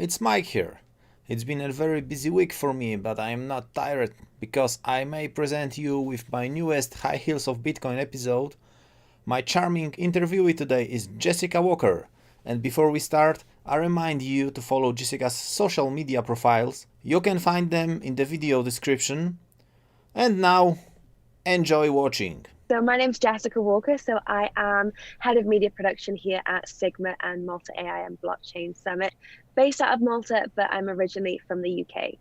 it's Mike here. It's been a very busy week for me, but I am not tired because I may present you with my newest High Heels of Bitcoin episode. My charming interviewee today is Jessica Walker. And before we start, I remind you to follow Jessica's social media profiles. You can find them in the video description. And now, enjoy watching. So my name's Jessica Walker. So I am head of media production here at Sigma and Malta AI and Blockchain Summit, based out of Malta, but I'm originally from the UK.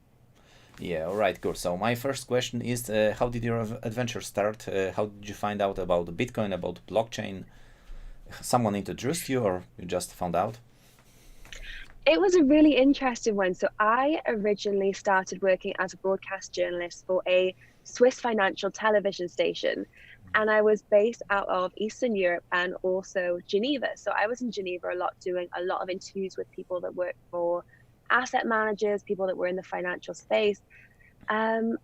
Yeah, alright, good. So my first question is, how did your adventure start? How did you find out about Bitcoin, about blockchain? Someone introduced you or you just found out? It was a really interesting one. So I originally started working as a broadcast journalist for a Swiss financial television station. And I was based out of Eastern Europe and also Geneva. So I was in Geneva a lot, doing a lot of interviews with people that work for asset managers, people that were in the financial space. And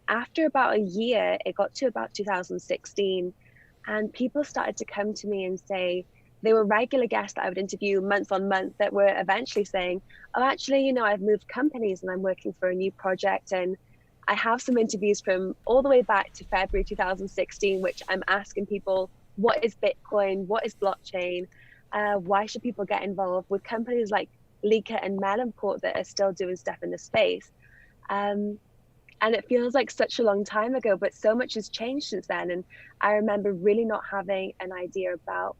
after about a year, it got to about 2016, and people started to come to me and say, they were regular guests that I would interview month on month that were eventually saying, oh, actually, I've moved companies and I'm working for a new project. And I have some interviews from all the way back to February 2016, which I'm asking people, what is Bitcoin? What is blockchain? Why should people get involved with companies like Lika and Melonport that are still doing stuff in the space? And it feels like such a long time ago, but so much has changed since then. And I remember really not having an idea about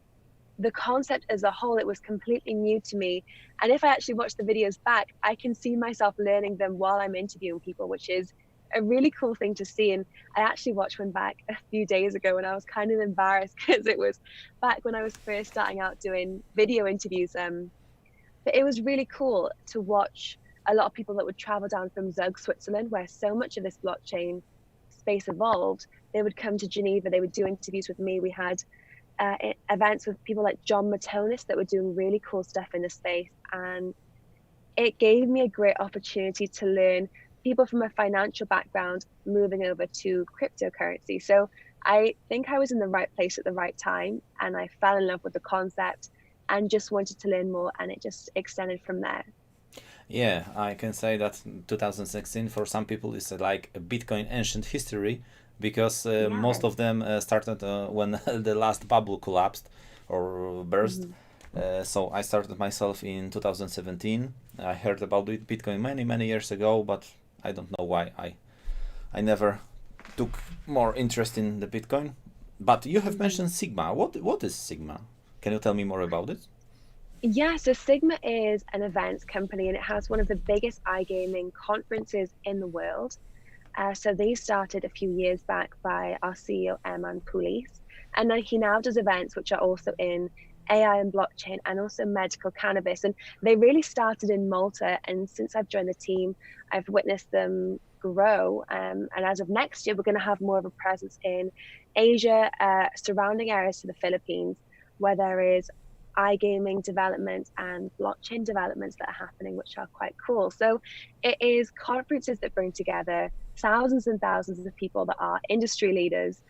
the concept as a whole. It was completely new to me. And if I actually watch the videos back, I can see myself learning them while I'm interviewing people, which is a really cool thing to see. And I actually watched one back a few days ago and I was kind of embarrassed because it was back when I was first starting out doing video interviews. But it was really cool to watch a lot of people that would travel down from Zug, Switzerland, where so much of this blockchain space evolved. They would come to Geneva, they would do interviews with me. We had events with people like John Matonis that were doing really cool stuff in the space. And it gave me a great opportunity to learn people from a financial background moving over to cryptocurrency. So I think I was in the right place at the right time, and I fell in love with the concept and just wanted to learn more, and it just extended from there. Yeah, I can say that 2016 for some people is like a Bitcoin ancient history because Yeah. most of them started when the last bubble collapsed or burst. Mhm. So I started myself in 2017. I heard about Bitcoin many years ago, but I don't know why I never took more interest in the Bitcoin. But you have Mhm. mentioned Sigma. What is Sigma? Can you tell me more about it? Yeah, so Sigma is an events company and it has one of the biggest iGaming conferences in the world. So they started a few years back by our CEO, Eman Pulis. And then he now does events which are also in AI and blockchain and also medical cannabis. And they really started in Malta. And since I've joined the team, I've witnessed them grow. And as of next year, we're going to have more of a presence in Asia, surrounding areas to the Philippines, where there is iGaming development and blockchain developments that are happening, which are quite cool. So it is conferences that bring together thousands and thousands of people that are industry leaders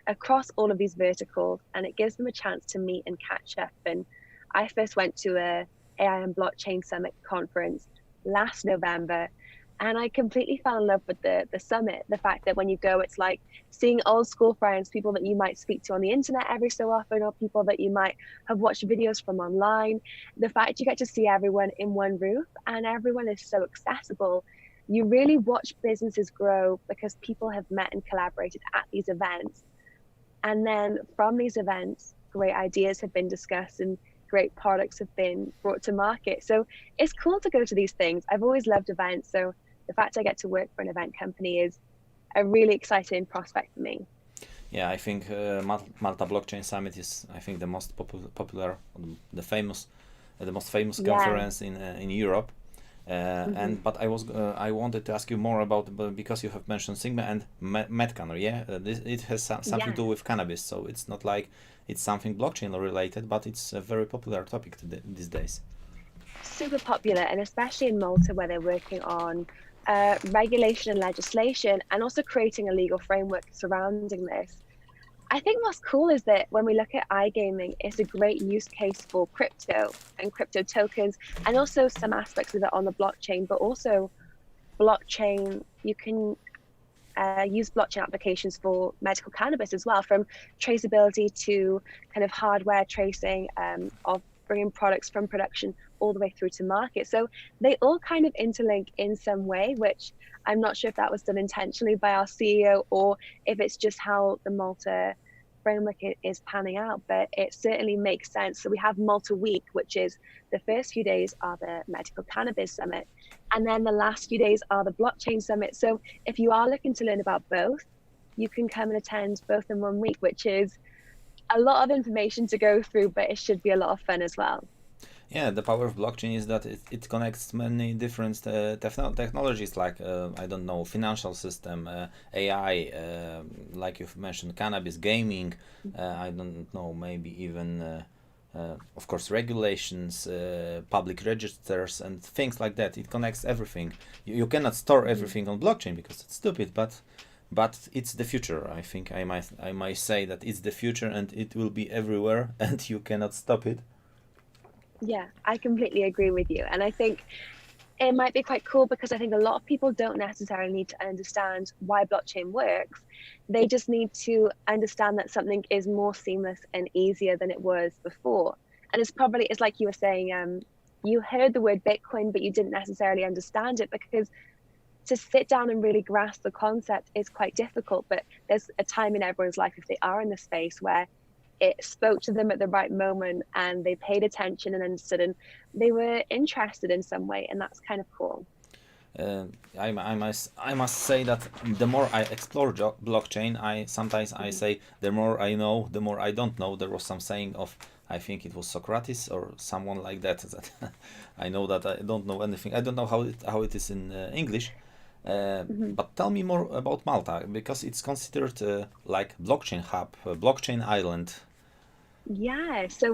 across all of these verticals, and it gives them a chance to meet and catch up. And I first went to a AI and Blockchain Summit conference last November, and I completely fell in love with the summit. The fact that when you go, it's like seeing old school friends, people that you might speak to on the internet every so often, or people that you might have watched videos from online. The fact you get to see everyone in one roof and everyone is so accessible. You really watch businesses grow because people have met and collaborated at these events. And then from these events, great ideas have been discussed and great products have been brought to market. So it's cool to go to these things. I've always loved events. So the fact I get to work for an event company is a really exciting prospect for me. Yeah, I think Malta Blockchain Summit is, I think, the most popular, the most famous Yeah. conference in Europe. Hmm. And but I wanted to ask you more about because you have mentioned Sigma and Metcan, yeah, it has something to Yeah. do with cannabis, so it's not like it's something blockchain related, but it's a very popular topic these days. Super popular, and especially in Malta, where they're working on regulation and legislation and also creating a legal framework surrounding this. I think what's cool is that when we look at iGaming, it's a great use case for crypto and crypto tokens, and also some aspects of it on the blockchain, but also blockchain, you can use blockchain applications for medical cannabis as well, from traceability to kind of hardware tracing of bringing products from production all the way through to market. So they all kind of interlink in some way, which I'm not sure if that was done intentionally by our CEO or if it's just how the Malta framework is panning out, but it certainly makes sense. So we have Malta Week, which is the first few days are the Medical Cannabis Summit, and then the last few days are the Blockchain Summit. So if you are looking to learn about both, you can come and attend both in 1 week, which is a lot of information to go through, but it should be a lot of fun as well. Yeah, the power of blockchain is that it connects many different technologies, like I don't know, financial system, AI, like you've mentioned, cannabis, gaming. I don't know, maybe even, of course, regulations, public registers, and things like that. It connects everything. You cannot store Mhm. everything on blockchain because it's stupid, but it's the future. I think I might say that it's the future, and it will be everywhere, and you cannot stop it. Yeah, I completely agree with you. And I think it might be quite cool because I think a lot of people don't necessarily need to understand why blockchain works. They just need to understand that something is more seamless and easier than it was before. And it's like you were saying, you heard the word Bitcoin, but you didn't necessarily understand it because to sit down and really grasp the concept is quite difficult. But there's a time in everyone's life, if they are in the space, where it spoke to them at the right moment and they paid attention and understood and they were interested in some way, and that's kind of cool. uh, I must say that the more I explore blockchain, I sometimes I Mhm. say the more I know, the more I don't know. There was some saying of, I think it was Socrates or someone like that, that I know that I don't know anything. I don't know how it is in English. Mhm. But tell me more about Malta, because it's considered like blockchain hub, blockchain island. Yeah, so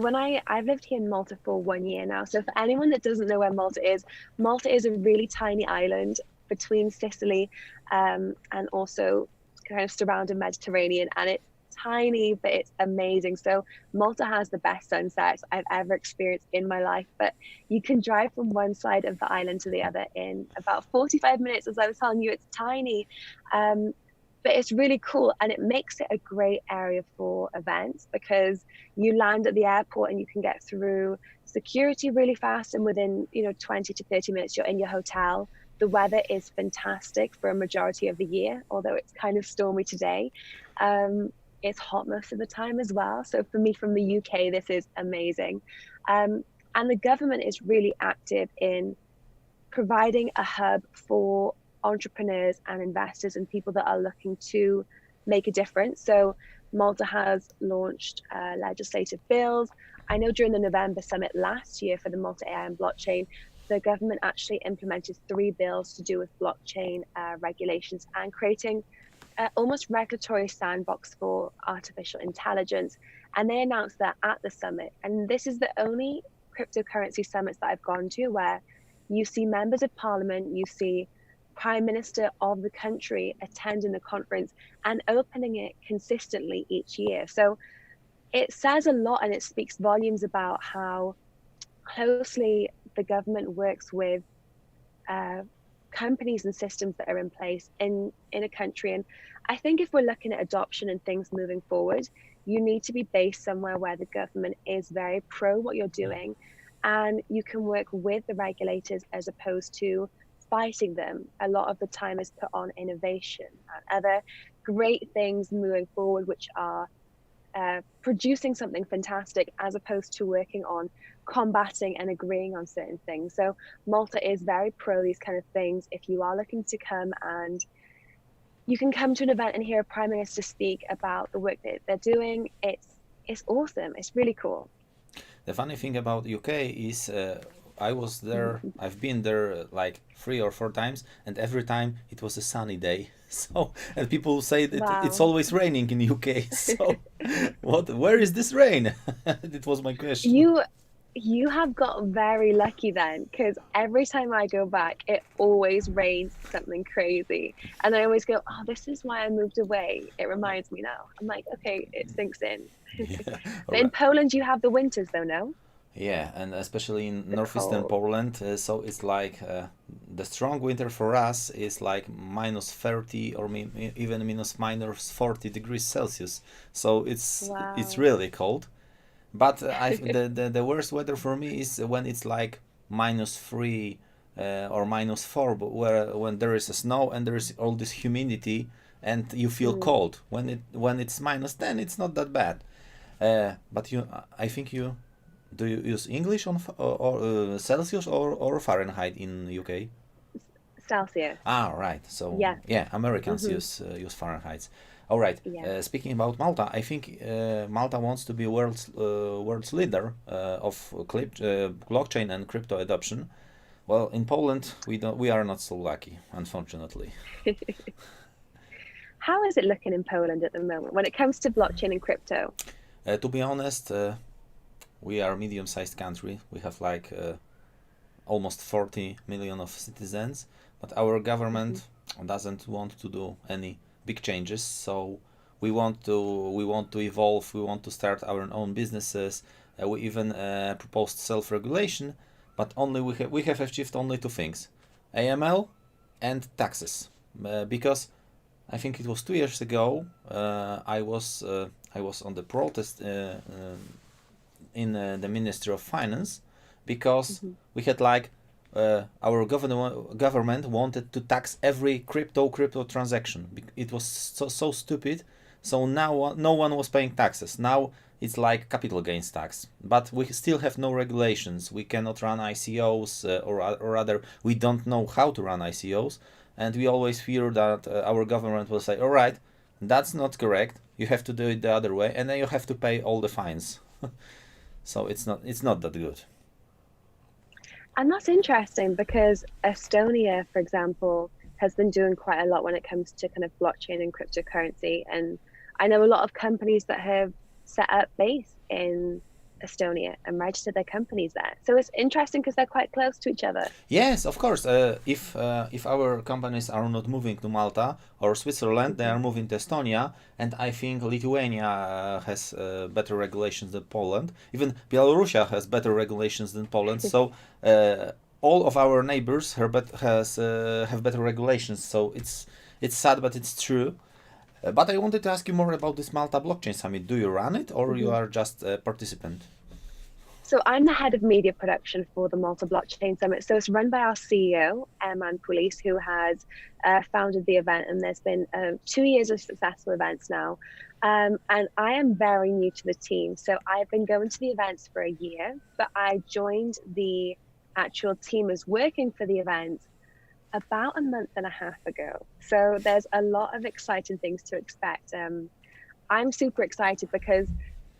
I've lived here in Malta for 1 year now. So for anyone that doesn't know where Malta is a really tiny island between Sicily and also kind of surrounding Mediterranean, and it's tiny, but it's amazing. So Malta has the best sunsets I've ever experienced in my life, but you can drive from one side of the island to the other in about 45 minutes. As I was telling you, it's tiny. Um, but it's really cool and it makes it a great area for events because you land at the airport and you can get through security really fast, and within 20 to 30 minutes you're in your hotel. The weather is fantastic for a majority of the year, although it's kind of stormy today. um, it's hot most of the time as well, so for me from the UK this is amazing. um, and the government is really active in providing a hub for entrepreneurs and investors and people that are looking to make a difference. So Malta has launched legislative bills. I know during the November summit last year for the Malta AI and blockchain, the government actually implemented 3 bills to do with blockchain regulations and creating almost regulatory sandbox for artificial intelligence. And they announced that at the summit. And this is the only cryptocurrency summits that I've gone to where you see members of parliament, you see prime minister of the country attending the conference and opening it consistently each year. So it says a lot and it speaks volumes about how closely the government works with uh, companies and systems that are in place in a country. And I think if we're looking at adoption and things moving forward, you need to be based somewhere where the government is very pro what you're doing, and you can work with the regulators as opposed to fighting them. A lot of the time is put on innovation and other great things moving forward, which are producing something fantastic as opposed to working on combating and agreeing on certain things. So Malta is very pro these kind of things. If you are looking to come and you can come to an event and hear a prime minister speak about the work that they're doing, it's awesome. It's really cool. The funny thing about UK is I was there. Mhm. I've been there like 3 or 4 times, and every time it was a sunny day. So, and people say that it's Wow. always raining in UK. So, what? Where is this rain? It was my question. You You have got very lucky then, because every time I go back, it always rains something crazy. And I always go, oh, this is why I moved away. It reminds me now. I'm like, okay, it sinks in. Yeah, all But in right. Poland, you have the winters though, no? Yeah, and especially in The northeastern cold. Poland, so it's like the strong winter for us is like minus 30 or even minus 40 degrees Celsius. So it's Wow. really cold. But the worst weather for me is when it's like -3 or -4, but where when there is a snow and there is all this humidity and you feel Mm. cold. When it's -10, it's not that bad. But I think you do you use English on Celsius or Fahrenheit in UK? Celsius. Ah, right. So Yeah. yeah, Americans Hmm. use Fahrenheit. All right. Yeah. Speaking about Malta, I think Malta wants to be world's leader of blockchain and crypto adoption. Well, in Poland, we are not so lucky, unfortunately. How is it looking in Poland at the moment when it comes to blockchain and crypto? To be honest, we are a medium-sized country. We have like almost 40 million of citizens, but our Hmm. government doesn't want to do any big changes. So we want to evolve. We want to start our own businesses. We even proposed self-regulation, but only we have achieved only two things: AML and taxes. Because I think it was 2 years ago, I was on the protest in the Ministry of Finance because Hmm. we had like our government wanted to tax every crypto transaction. It was so stupid. So now no one was paying taxes. Now it's like capital gains tax, but we still have no regulations. We cannot run ICOs or rather we don't know how to run ICOs, and we always fear that our government will say, "All right, that's not correct. You have to do it the other way, and then you have to pay all the fines." So it's not that good. And that's interesting because Estonia, for example, has been doing quite a lot when it comes to kind of blockchain and cryptocurrency. And I know a lot of companies that have set up base in Estonia and registered their companies there. So it's interesting because they're quite close to each other. Yes, of course. If our companies are not moving to Malta or Switzerland, they Hmm. are moving to Estonia, and I think Lithuania has better regulations than Poland. Even Belarusia has better regulations than Poland. So uh, all of our neighbors have better regulations. So it's sad, but it's true. But I wanted to ask you more about this Malta Blockchain Summit. Do you run it, or you Hmm. are just a participant? So I'm the head of media production for the Malta Blockchain Summit. So it's run by our CEO, Eman Pulis, who has founded the event, and there's been 2 years of successful events now. And I am very new to the team. So I've been going to the events for a year, but I joined the actual team as working for the event about a month and a half ago. So there's a lot of exciting things to expect. I'm super excited because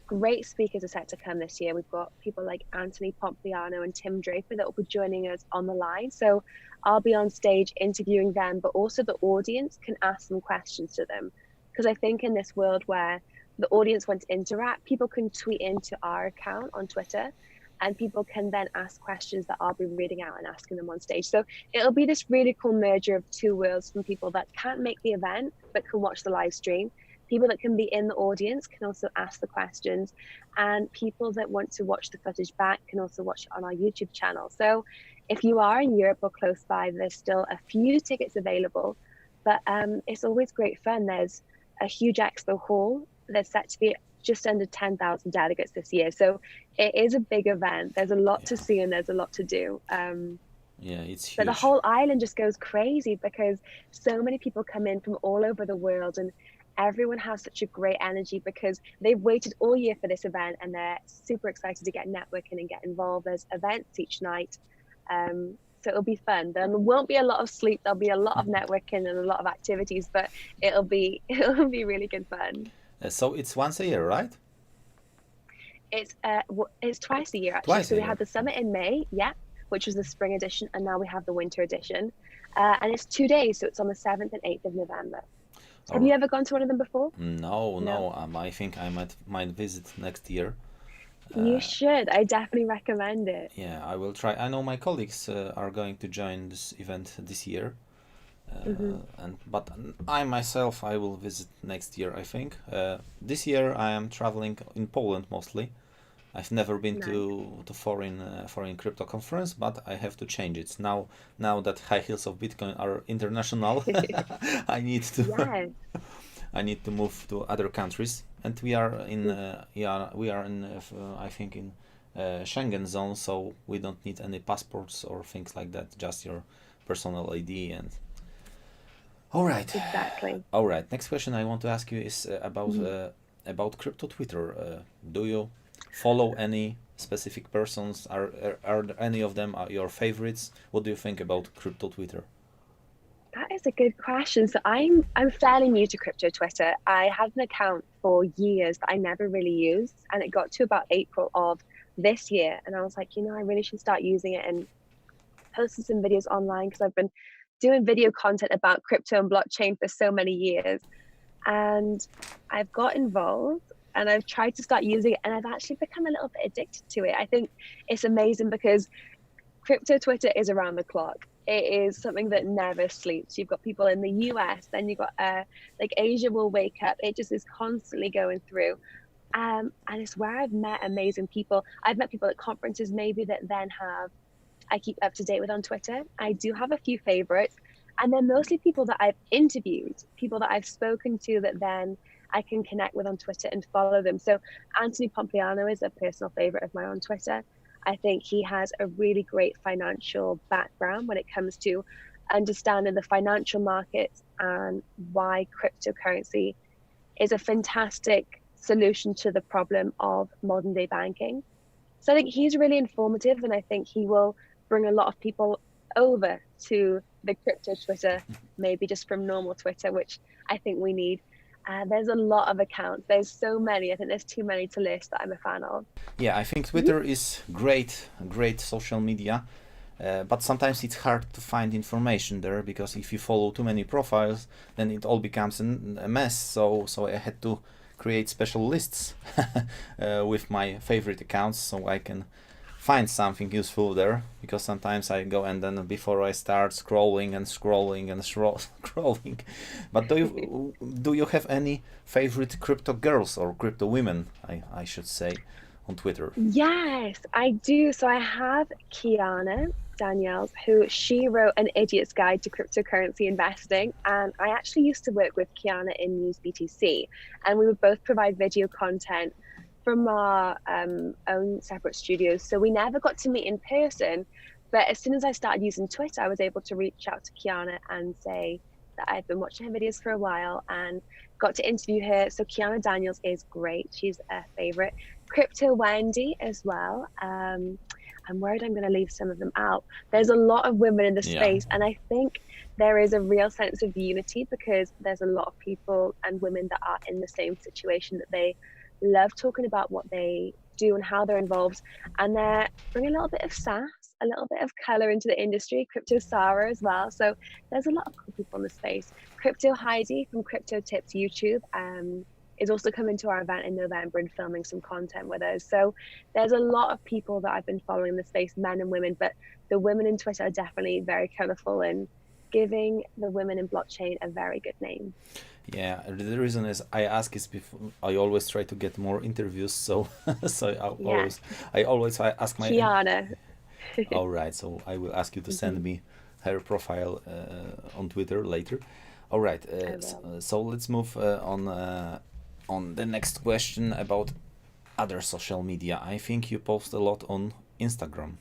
great speakers are set to come this year. We've got people like Anthony Pompliano and Tim Draper that will be joining us on the line. So I'll be on stage interviewing them, but also the audience can ask some questions to them. Because I think in this world where the audience want to interact, people can tweet into our account on Twitter and people can then ask questions that I'll be reading out and asking them on stage. So it'll be this really cool merger of two worlds from people that can't make the event but can watch the live stream, people that can be in the audience can also ask the questions, and people that want to watch the footage back can also watch it on our YouTube channel. So if you are in Europe or close by, there's still a few tickets available, but it's always great fun. There's a huge expo hall that's set to be just under 10,000 delegates this year. So it is a big event. There's a lot to Yeah, see and there's a lot to do. yeah, it's But the huge. whole island just goes crazy because so many people come in from all over the world, and everyone has such a great energy because they've waited all year for this event and they're super excited to get networking and get involved. There's events each night. So it'll be fun. There won't be a lot of sleep. There'll be a lot of networking and a lot of activities, but it'll be it'll be really good fun. So it's once a year, right? It's twice a year actually. Twice So a we had year. the summit in May, yeah, which was the spring edition, and now we have the winter edition. And it's 2 days, so it's on the 7th and 8th of November. Have Or you ever gone to one of them before? no, No. no. I think I might visit next year. You should. I definitely recommend it. Yeah, I will try. I know my colleagues are going to join this event this year, Hmm. and but I myself I will visit next year. I think this year I am traveling in Poland mostly. I've never been Nice. to foreign crypto conference, but I have to change it now. Now that high heels of Bitcoin are international, I need to Yes. I need to move to other countries, and we are in yeah, we are in I think in Schengen zone, so we don't need any passports or things like that. Just your personal ID and. All right, Exactly. all right. Next question I want to ask you is Mhm. about crypto Twitter. Do you follow any specific persons? Are any of them your favorites? What do you think about crypto Twitter? That is a good question. So I'm fairly new to crypto Twitter. I had an account for years that I never really used, and it got to about April of this year, and I was like, I really should start using it and posting some videos online because I've been doing video content about crypto and blockchain for so many years. And I've got involved and I've tried to start using it, and I've actually become a little bit addicted to it. I think it's amazing because crypto Twitter is around the clock. It is something that never sleeps. You've got people in the US, then you've got like Asia will wake up. It just is constantly going through. And it's where I've met amazing people. I've met people at conferences maybe that then have I keep up to date with on Twitter. I do have a few favorites, and they're mostly people that I've interviewed, people that I've spoken to that then I can connect with on Twitter and follow them. So Anthony Pompliano is a personal favorite of mine on Twitter. I think he has a really great financial background when it comes to understanding the financial markets and why cryptocurrency is a fantastic solution to the problem of modern day banking. So I think he's really informative, and I think he will bring a lot of people over to the crypto Twitter, maybe just from normal Twitter, which I think we need. There's a lot of accounts. There's so many. I think there's too many to list that I'm a fan of. Yeah, I think Mhm. Twitter is great social media, but sometimes it's hard to find information there because if you follow too many profiles, then it all becomes a mess. So I had to create special lists with my favorite accounts so I can find something useful there because sometimes I go and then before I start scrolling and scrolling and scrolling. But do you have any favorite crypto girls or crypto women? I should say on Twitter. Yes, I do. So I have Kiana Daniels, who she wrote an idiot's guide to cryptocurrency investing. And I actually used to work with Kiana in News BTC, and we would both provide video content from our own separate studios. So we never got to meet in person. But as soon as I started using Twitter, I was able to reach out to Kiana and say that I've been watching her videos for a while and got to interview her. So Kiana Daniels is great. She's a favorite. Crypto Wendy as well. I'm worried I'm going to leave some of them out. There's a lot of women in the Yeah. space, and I think there is a real sense of unity because there's a lot of people and women that are in the same situation that they love talking about what they do and how they're involved, and they bring a little bit of sass, a little bit of color into the industry. Crypto Sarah as well. So there's a lot of cool people in the space. Crypto Heidi from Crypto Tips YouTube. Is also coming to our event in November and filming some content with us. So there's a lot of people that I've been following in the space, men and women, but the women in Twitter are definitely very colorful and giving the women in blockchain a very good name. Yeah, the reason is I ask is before I always try to get more interviews, so so Yeah, I always I ask my Kiana. all right, so I will ask you to send Mhm. me her profile on Twitter later. All right, I will. so let's move on the next question about other social media. I think you post a lot on Instagram,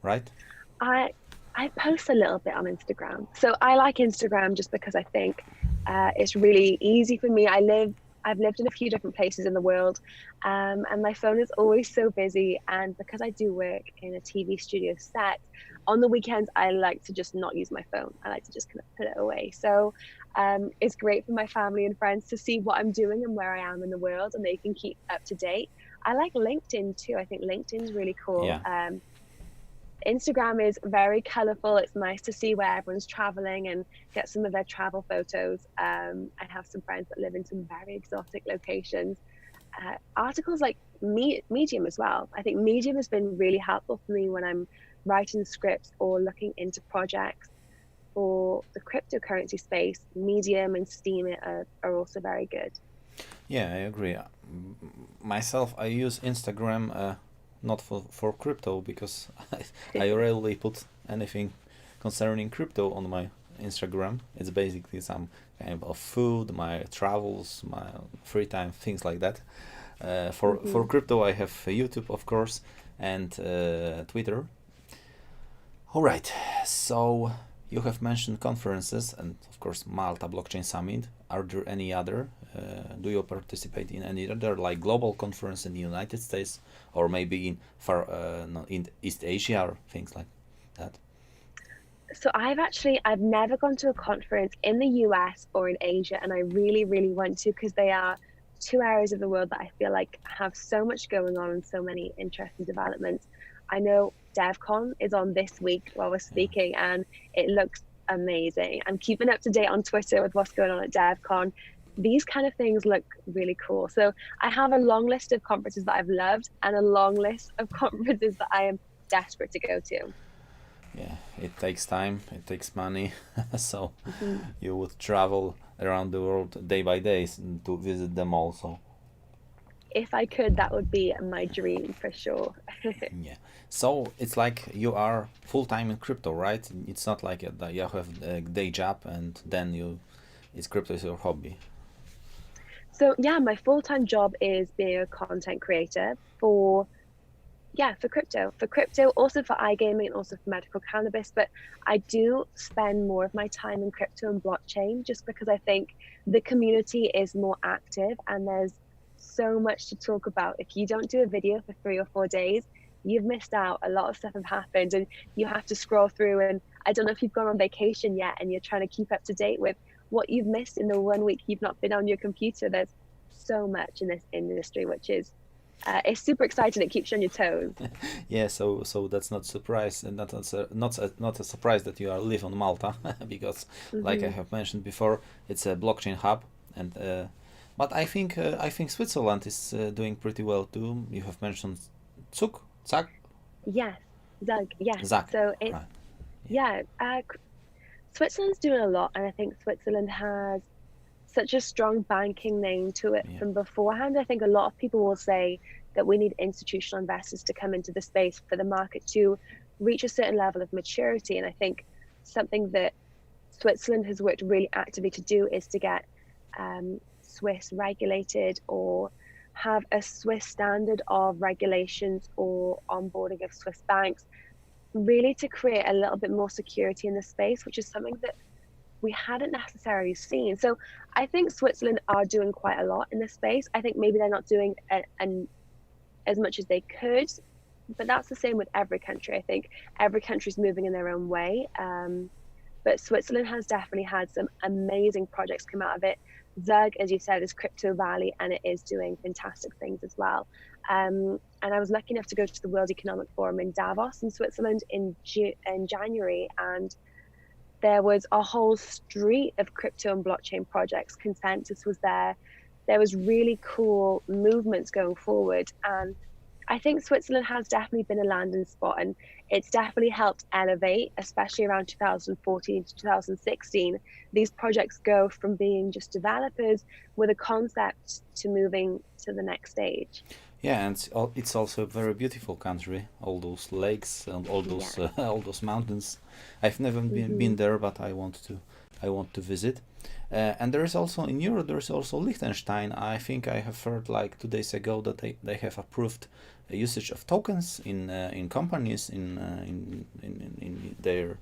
right? I I post a little bit on Instagram. So I like Instagram just because I think it's really easy for me. I've lived in a few different places in the world, and my phone is always so busy. And because I do work in a TV studio set, on the weekends I like to just not use my phone. I like to just kind of put it away. So it's great for my family and friends to see what I'm doing and where I am in the world, and they can keep up to date. I like LinkedIn too. I think LinkedIn's really cool. Yeah. Instagram is very colorful. It's nice to see where everyone's traveling and get some of their travel photos. I have some friends that live in some very exotic locations. Articles like Medium as well. I think Medium has been really helpful for me when I'm writing scripts or looking into projects for the cryptocurrency space. Medium and Steam are also very good. Yeah, I agree. Myself, I use Instagram not for crypto because I rarely put anything concerning crypto on my Instagram. It's basically some kind of food, my travels, my free time, things like that. For Hmm. crypto, I have YouTube, of course, and Twitter. All right. So you have mentioned conferences and, of course, Malta Blockchain Summit. Are there any other? Do you participate in any other, like global conference in the United States, or maybe in far no, in East Asia or things like that? So I've never gone to a conference in the US or in Asia, and I really, really want to because they are two areas of the world that I feel like have so much going on and so many interesting developments. I know DevCon is on this week while we're Yeah. speaking, and it looks amazing. I'm keeping up to date on Twitter with what's going on at DevCon. These kind of things look really cool. So I have a long list of conferences that I've loved and a long list of conferences that I am desperate to go to. Yeah, it takes time, it takes money, so Mhm. you would travel around the world day by day to visit them also. If I could, that would be my dream for sure. Yeah. So it's like you are full time in crypto, right? It's not like that you have a day job and then it's crypto is your hobby. So yeah, my full-time job is being a content creator for yeah, for crypto, also for iGaming and also for medical cannabis. But I do spend more of my time in crypto and blockchain just because I think the community is more active and there's so much to talk about. If you don't do a video for 3 or 4 days, you've missed out. A lot of stuff have happened and you have to scroll through. And I don't know if you've gone on vacation yet and you're trying to keep up to date with what you've missed in the 1 week you've not been on your computer. There's so much in this industry, which is it's super exciting. It keeps you on your toes. Yeah, so that's not surprise and not a surprise that you are live on Malta because like I Hmm. have mentioned before, it's a blockchain hub and but I think Switzerland is doing pretty well too. You have mentioned Zug, Yes, Zug. Yes. Zag, So it's right? Yeah, yeah. Switzerland's doing a lot, and I think Switzerland has such a strong banking name to it yeah, from beforehand. I think a lot of people will say that we need institutional investors to come into the space for the market to reach a certain level of maturity. And I think something that Switzerland has worked really actively to do is to get Swiss regulated or have a Swiss standard of regulations or onboarding of Swiss banks, really to create a little bit more security in the space, which is something that we hadn't necessarily seen. So I think Switzerland are doing quite a lot in this space. I think maybe they're not doing as much as they could, but that's the same with every country. I think every country's moving in their own way. But Switzerland has definitely had some amazing projects come out of it. Zug, as you said, is Crypto Valley, and it is doing fantastic things as well. And I was lucky enough to go to the World Economic Forum in Davos in Switzerland in January, and there was a whole street of crypto and blockchain projects. Consensus was there. There was really cool movements going forward, and I think Switzerland has definitely been a landing spot, and it's definitely helped elevate, especially around 2014 to 2016. These projects go from being just developers with a concept to moving to the next stage. yeah, and it's also a very beautiful country. All those lakes and all Yeah. those all those mountains. I've never been Hmm. there, but I want to visit. And there is also in Europe there is also Liechtenstein. I think I have heard like 2 days ago that they have approved a usage of tokens in companies in Hmm.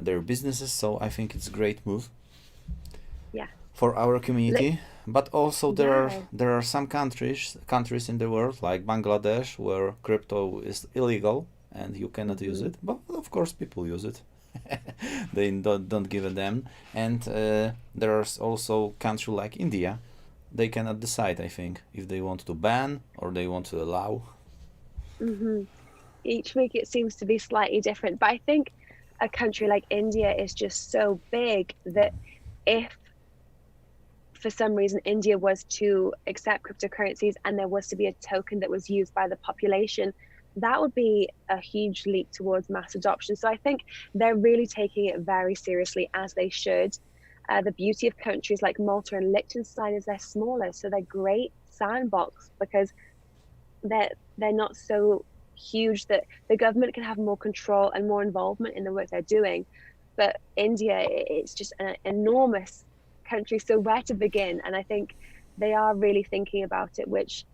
their businesses. So I think it's a great move Yeah. for our Look, community. But also yeah. there are some countries in the world like Bangladesh where crypto is illegal and you cannot use Hmm. it. But of course people use it. They don't give a damn. And there's also country like India. They cannot decide, I think, if they want to ban or they want to allow. Hmm. Each week it seems to be slightly different, but I think a country like India is just so big that if for some reason India was to accept cryptocurrencies and there was to be a token that was used by the population, that would be a huge leap towards mass adoption. So I think they're really taking it very seriously, as they should. The beauty of countries like Malta and Liechtenstein is they're smaller, so they're great sandbox because they're not so huge that the government can have more control and more involvement in the work they're doing. But India, it's just an enormous country, so where to begin? And I think they are really thinking about it, which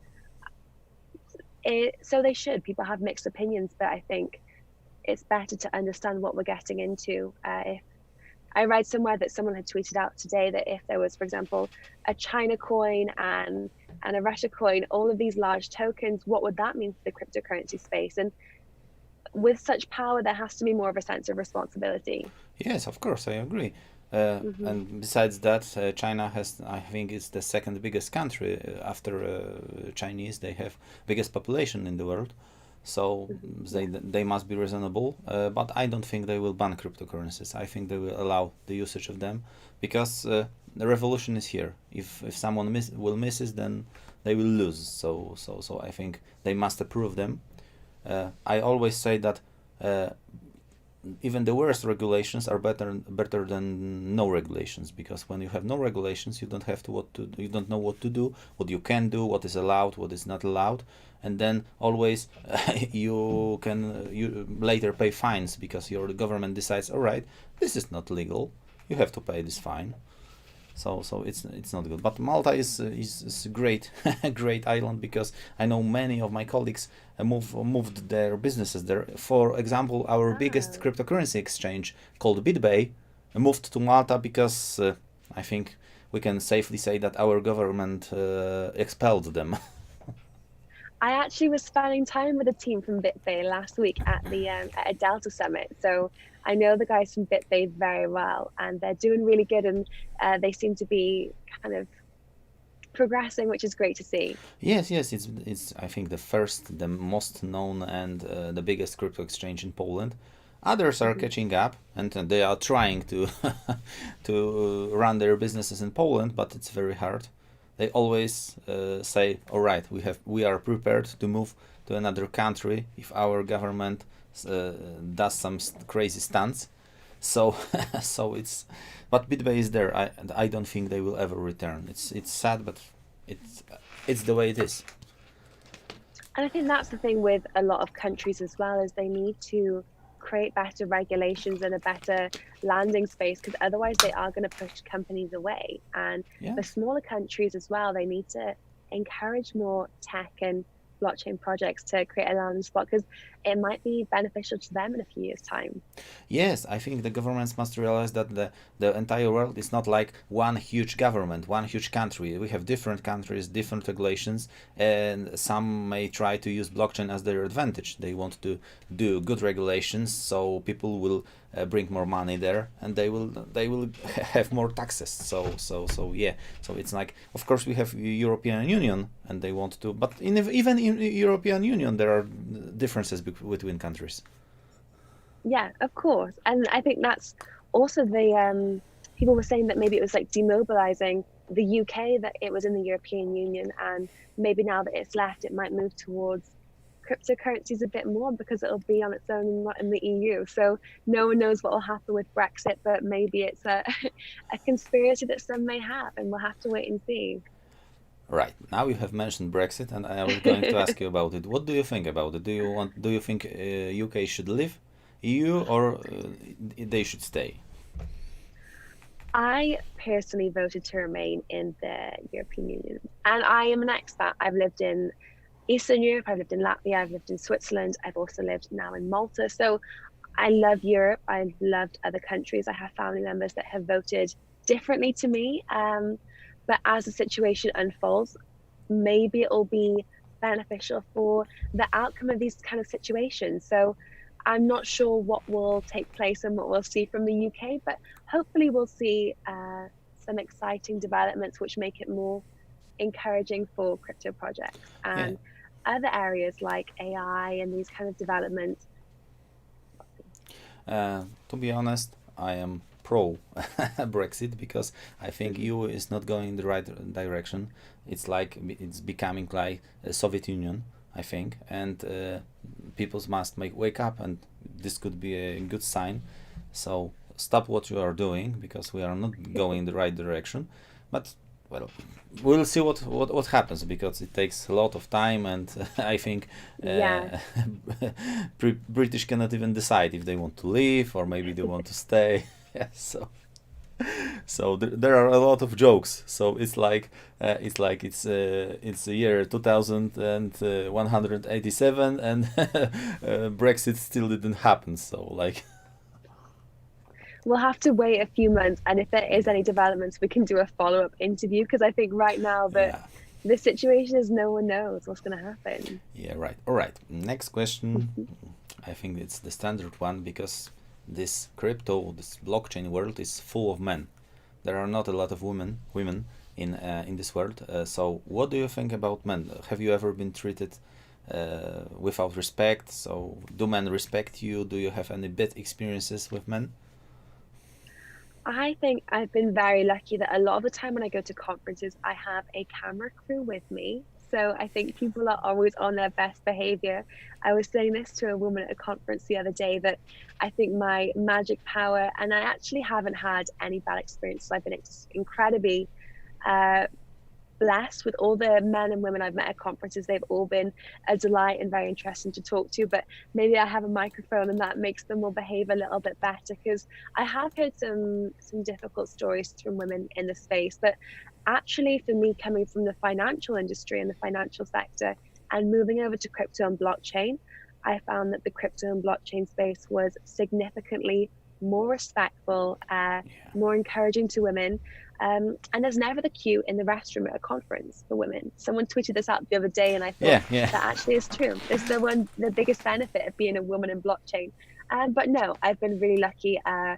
so they should. People have mixed opinions, but I think it's better to understand what we're getting into. If I read somewhere that someone had tweeted out today that if there was, for example, a China coin and a Russia coin, all of these large tokens, what would that mean for the cryptocurrency space? And with such power, there has to be more of a sense of responsibility. Yes, of course, I agree. Hmm. And besides that, China has, I think, is the second biggest country after Chinese. They have biggest population in the world, so they must be reasonable. But I don't think they will ban cryptocurrencies. I think they will allow the usage of them because the revolution is here. If someone will miss it, then they will lose. So I think they must approve them. I always say that even the worst regulations are better than no regulations, because when you have no regulations, you don't have to you don't know what to do, what you can do, what is allowed, what is not allowed, and then always you later pay fines because your government decides, all right, this is not legal, you have to pay this fine. So it's not good. But Malta is a great great island, because I know many of my colleagues moved their businesses there. For example, our biggest Ah. cryptocurrency exchange called BitBay moved to Malta because I think we can safely say that our government expelled them. I actually was spending time with a team from BitBay last week at the at a Delta summit. So I know the guys from BitBay very well, and they're doing really good, and they seem to be kind of progressing, which is great to see. Yes, yes, it's I think the first, the most known, and the biggest crypto exchange in Poland. Others are Hmm. catching up, and they are trying to to run their businesses in Poland, but it's very hard. They always say, "All right, we are prepared to move to another country if our government does some crazy stunts." So, so but BitBay is there. I don't think they will ever return. It's sad, but it's it's the way it is. And I think that's the thing with a lot of countries as well, is they need to create better regulations and a better landing space, because otherwise they are going to push companies away. And Yeah. for smaller countries as well, they need to encourage more tech and blockchain projects to create a landing spot, because it might be beneficial to them in a few years' time. Yes, I think the governments must realize that the entire world is not like one huge government, one huge country. We have different countries, different regulations, and some may try to use blockchain as their advantage. They want to do good regulations, so people will bring more money there, and they will have more taxes. So yeah. So it's like, of course, we have European Union, and they want to, but even in European Union there are differences between countries. Yeah, of course. And I think that's also the people were saying that maybe it was like demobilizing the UK, that it was in the European Union, and maybe now that it's left, it might move towards cryptocurrencies a bit more because it'll be on its own and not in the EU. So no one knows what will happen with Brexit, but maybe it's a a conspiracy that some may have, and we'll have to wait and see. Right. Now you have mentioned Brexit, and I was going to ask you about it. What do you think about it? Do you think UK should leave EU, or they should stay? I personally voted to remain in the European Union, and I am an expat. I've lived in Eastern Europe, I've lived in Latvia, I've lived in Switzerland, I've also lived now in Malta. So I love Europe. I've loved other countries. I have family members that have voted differently to me. But as the situation unfolds, maybe it'll be beneficial for the outcome of these kind of situations. So I'm not sure what will take place and what we'll see from the UK, but hopefully we'll see some exciting developments which make it more encouraging for crypto projects Yeah. and other areas like AI and these kind of developments. To be honest, I am pro Brexit, because I think EU is not going in the right direction. It's like it's becoming like a Soviet Union, I think, and people must wake up, and this could be a good sign. So stop what you are doing, because we are not going in the right direction. But well, we'll see what happens, because it takes a lot of time, and I think Yeah. British cannot even decide if they want to leave or maybe they want to stay. Yeah, so there are a lot of jokes. So it's the year 2187, and Brexit still didn't happen. So like We'll have to wait a few months, and if there is any developments, we can do a follow-up interview because I think right now that yeah. the situation is no one knows what's going to happen. Yeah, right. All right. Next question. I think it's the standard one, because this blockchain world is full of men. There are not a lot of women in this world. So, what do you think about men? Have you ever been treated without respect? So, do men respect you? Do you have any bad experiences with men? I think I've been very lucky that a lot of the time when I go to conferences, I have a camera crew with me. So I think people are always on their best behavior. I was saying this to a woman at a conference the other day that I think my magic power, and I actually haven't had any bad experiences. I've been incredibly uh, blessed with all the men and women I've met at conferences. They've all been a delight and very interesting to talk to. But maybe I have a microphone and that makes them all behave a little bit better, because I have heard some difficult stories from women in the space. But actually, for me, coming from the financial industry and the financial sector and moving over to crypto and blockchain, I found that the crypto and blockchain space was significantly more respectful, Yeah. more encouraging to women. And there's never the queue in the restroom at a conference for women. Someone tweeted this out the other day, and I thought Yeah, yeah. that actually is true. This is the biggest benefit of being a woman in blockchain. But no, I've been really lucky. I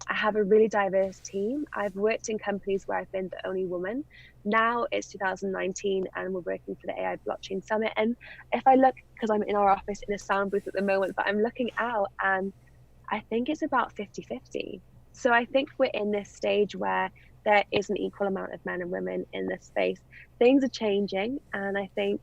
have a really diverse team. I've worked in companies where I've been the only woman. Now it's 2019 and we're working for the AI Blockchain Summit. And if I look, because I'm in our office in a sound booth at the moment, but I'm looking out and I think it's about 50-50. So I think we're in this stage where there is an equal amount of men and women in this space. Things are changing. And I think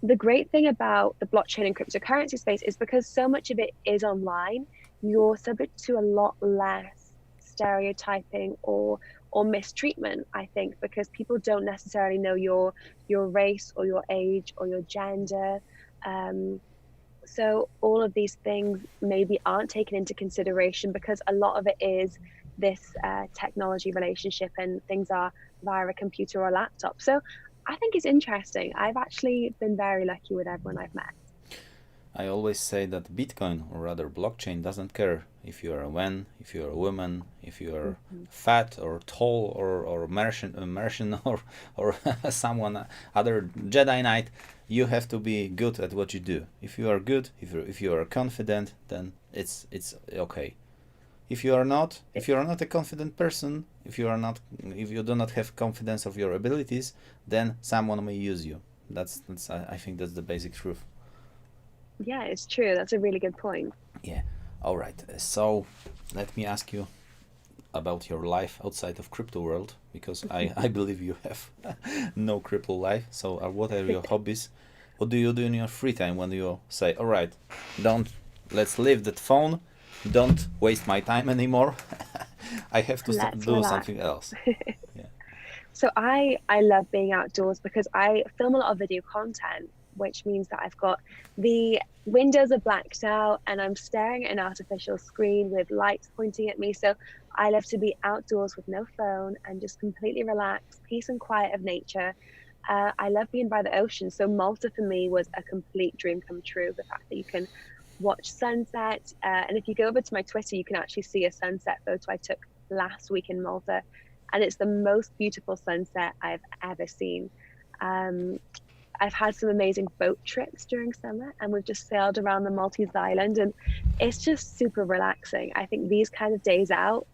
the great thing about the blockchain and cryptocurrency space is because so much of it is online, you're subject to a lot less stereotyping or mistreatment, I think, because people don't necessarily know your race or your age or your gender. Um, so all of these things maybe aren't taken into consideration because a lot of it is this technology relationship and things are via a computer or laptop. So I think it's interesting. I've actually been very lucky with everyone I've met. I always say that Bitcoin, or rather blockchain, doesn't care if you are a man, if you are a woman, if you are Mhm. fat or tall, or Martian or someone other Jedi Knight. You have to be good at what you do. If you are good, if you are confident, then it's okay. If you are not a confident person, if you do not have confidence of your abilities, then someone may use you. That's I think that's the basic truth. Yeah, it's true. That's a really good point. Yeah. All right. So let me ask you about your life outside of crypto world, because I believe you have no crypto life. So what are your hobbies? What do you do in your free time when you say, all right, don't let's leave that phone, don't waste my time anymore. I have to Let's do relax. something else. Yeah. So I love being outdoors because I film a lot of video content, which means that I've got the windows are blacked out and I'm staring at an artificial screen with lights pointing at me. So I love to be outdoors with no phone and just completely relaxed, peace and quiet of nature. I love being by the ocean. So Malta for me was a complete dream come true. The fact that you can watch sunset, and if you go over to my Twitter, you can actually see a sunset photo I took last week in Malta, and it's the most beautiful sunset I've ever seen. Um, I've had some amazing boat trips during summer, and we've just sailed around the Maltese island, and it's just super relaxing. I think these kind of days out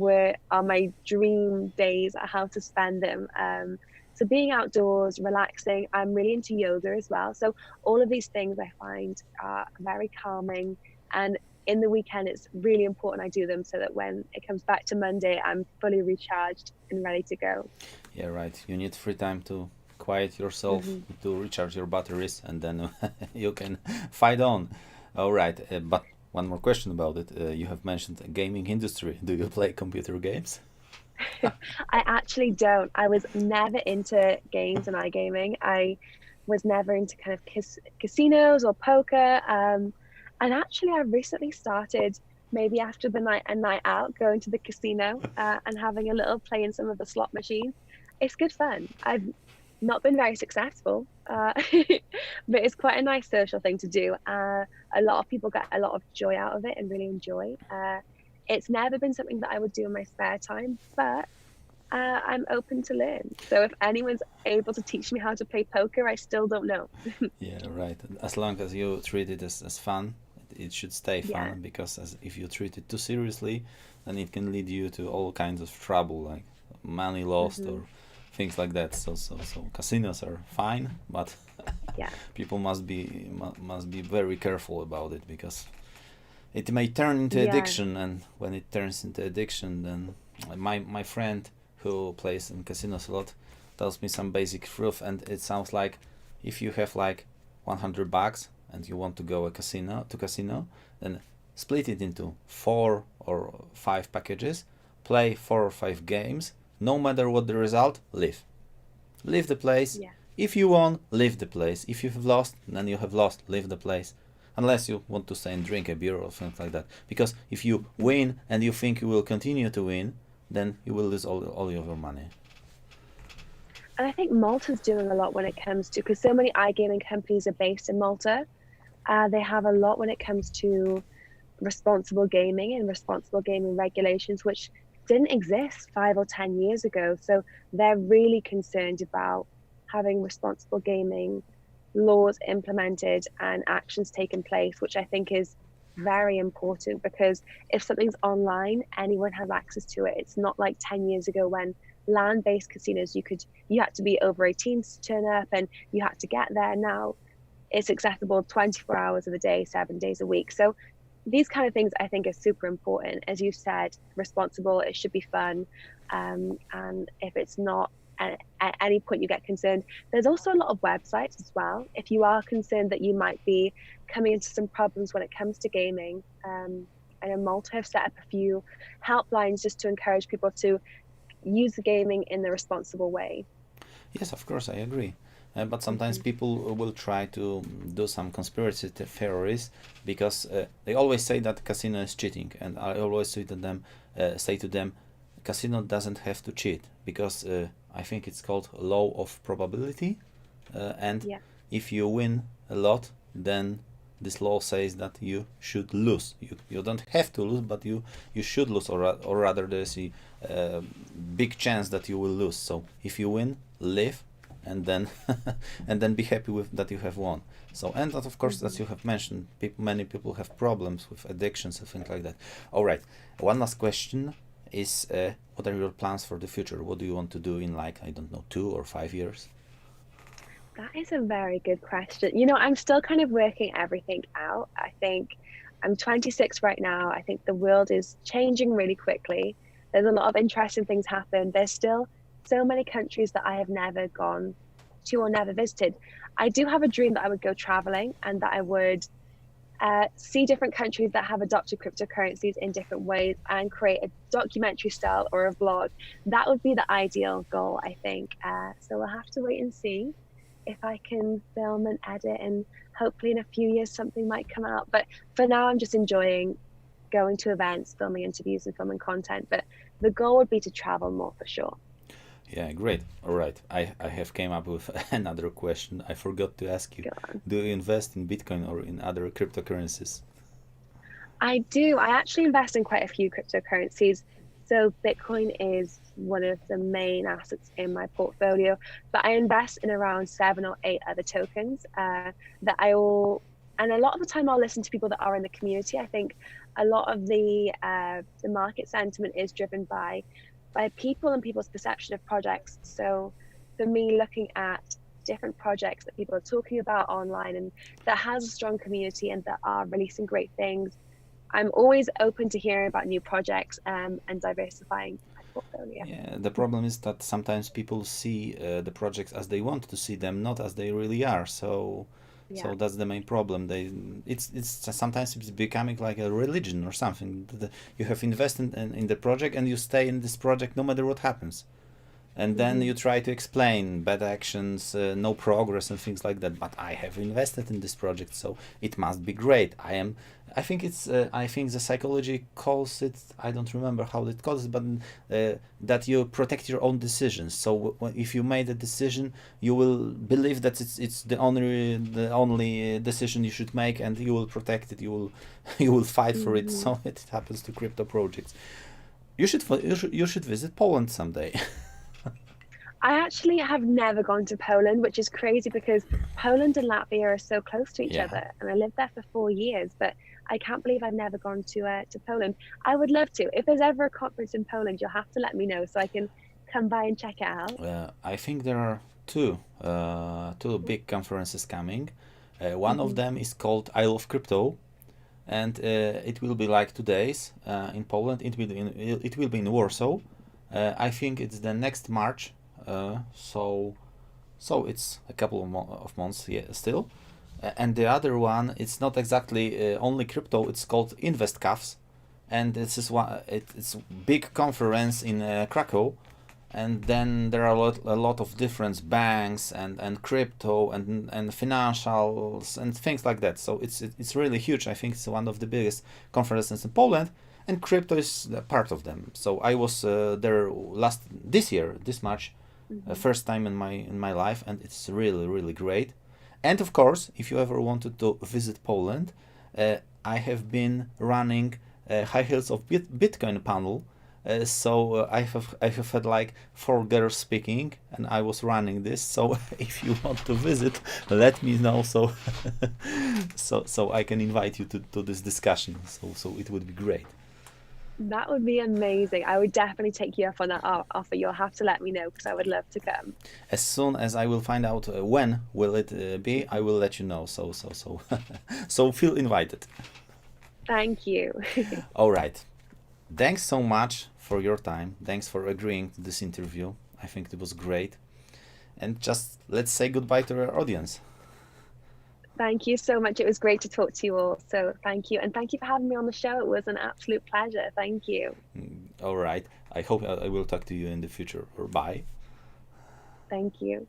are my dream days, how to spend them. So being outdoors, relaxing. I'm really into yoga as well. So all of these things I find are very calming. And in the weekend, it's really important I do them so that when it comes back to Monday, I'm fully recharged and ready to go. Yeah, right. You need free time to quiet yourself, Hmm. to recharge your batteries, and then you can fight on. All right, but one more question about it. You have mentioned gaming industry. Do you play computer games? I actually don't. I was never into games and iGaming. I was never into kind of casinos or poker. And actually, I recently started maybe after a night out, going to the casino and having a little play in some of the slot machines. It's good fun. I've not been very successful, but it's quite a nice social thing to do. A lot of people get a lot of joy out of it and really enjoy. It's never been something that I would do in my spare time, but I'm open to learn. So if anyone's able to teach me how to play poker, I still don't know. Yeah, right. As long as you treat it as fun, it should stay Yeah. fun because if you treat it too seriously, then it can lead you to all kinds of trouble, like money lost Hmm. or things like that. So casinos are fine, but Yeah. people must be very careful about it because it may turn into Yeah. addiction, and when it turns into addiction, then my friend who plays in casinos a lot tells me some basic truth, and it sounds like if you have like 100 bucks and you want to go a casino, then split it into 4 or 5 packages, play 4 or 5 games, no matter what the result, leave the place. Yeah. If you won, leave the place. If you have lost, then you have lost, leave the place. Unless you want to stay and drink a beer or something like that. Because if you win and you think you will continue to win, then you will lose all of your money. And I think Malta's doing a lot when it comes to, because so many iGaming companies are based in Malta. They have a lot when it comes to responsible gaming and responsible gaming regulations, which didn't exist 5 or 10 years ago. So they're really concerned about having responsible gaming laws implemented and actions taken place, which I think is very important because if something's online, anyone has access to it. It's not like 10 years ago when land-based casinos you had to be over 18 to turn up and you had to get there. Now it's accessible 24 hours of the day, 7 days a week. So these kind of things I think are super important. As you said, responsible, it should be fun. And if it's not, at any point you get concerned, there's also a lot of websites as well. If you are concerned that you might be coming into some problems when it comes to gaming, I know Malta have set up a few helplines just to encourage people to use the gaming in the responsible way. Yes, of course, I agree. But sometimes Hmm. people will try to do some conspiracy theories because they always say that casino is cheating, and I always say to them, casino doesn't have to cheat because I think it's called law of probability, and Yeah. if you win a lot, then this law says that you should lose. You don't have to lose, but you should lose, or rather, there's a uh, big chance that you will lose. So if you win, live, and then and then be happy with that you have won. So and that, of course, as Hmm. you have mentioned, many people have problems with addictions and things like that. All right, one last question is what are your plans for the future? What do you want to do in, like, I don't know, 2 or 5 years? That is a very good question. I'm still kind of working everything out. I think I'm 26 right now. I think the world is changing really quickly. There's a lot of interesting things happen. There's still so many countries that I have never gone to or never visited. I do have a dream that I would go traveling and that I would see different countries that have adopted cryptocurrencies in different ways and create a documentary style or a vlog. That would be the ideal goal, I think. So we'll have to wait and see if I can film and edit, and hopefully in a few years something might come out. But for now, I'm just enjoying going to events, filming interviews, and filming content. But the goal would be to travel more for sure. Yeah, great. All right. I have came up with another question. I forgot to ask you. Go on. Do you invest in Bitcoin or in other cryptocurrencies? I do. I actually invest in quite a few cryptocurrencies. So Bitcoin is one of the main assets in my portfolio, but I invest in around 7 or 8 other tokens that I all, and a lot of the time I'll listen to people that are in the community. I think a lot of the market sentiment is driven by people and people's perception of projects. So for me, looking at different projects that people are talking about online and that has a strong community and that are releasing great things, I'm always open to hearing about new projects and diversifying my portfolio. Yeah, the problem is that sometimes people see the projects as they want to see them, not as they really are. Yeah. So that's the main problem. It's sometimes it's becoming like a religion or something. You have invested in the project and you stay in this project no matter what happens. And then Hmm. you try to explain bad actions, no progress, and things like that. But I have invested in this project, so it must be great. I think it's. I think the psychology calls it. I don't remember how it calls it, but that you protect your own decisions. So if you made a decision, you will believe that it's the only decision you should make, and you will protect it. You will you will fight for it. Hmm. So it happens to crypto projects. You should visit Poland someday. I actually have never gone to Poland, which is crazy because Poland and Latvia are so close to each Yeah. other, and I lived there for 4 years. But I can't believe I've never gone to Poland. I would love to. If there's ever a conference in Poland, you'll have to let me know so I can come by and check it out. I think there are two big conferences coming. One of Hmm. them is called I Love Crypto, and it will be like 2 days in Poland. It will be in Warsaw. I think it's the next March. So it's a couple of months, yeah, still. And the other one, it's not exactly only crypto. It's called InvestCAFs, and this is it's big conference in Krakow, and then there are a lot of different banks and crypto and financials and things like that. So it's really huge. I think it's one of the biggest conferences in Poland, and crypto is a part of them. So I was there this March, Hmm. first time in my life, and it's really really great. And of course, if you ever wanted to visit Poland, I have been running High Heels of Bitcoin panel. So I have had like 4 girls speaking, and I was running this. So if you want to visit, let me know. So I can invite you to this discussion. So it would be great. That would be amazing. I would definitely take you up on that offer. You'll have to let me know because I would love to come. As soon as I will find out when will it be, I Mhm. will let you know. So so feel invited. Thank you. All right. Thanks so much for your time. Thanks for agreeing to this interview. I think it was great. And just let's say goodbye to our audience. Thank you so much. It was great to talk to you all. So thank you. And thank you for having me on the show. It was an absolute pleasure. Thank you. All right. I hope I will talk to you in the future. Or bye. Thank you.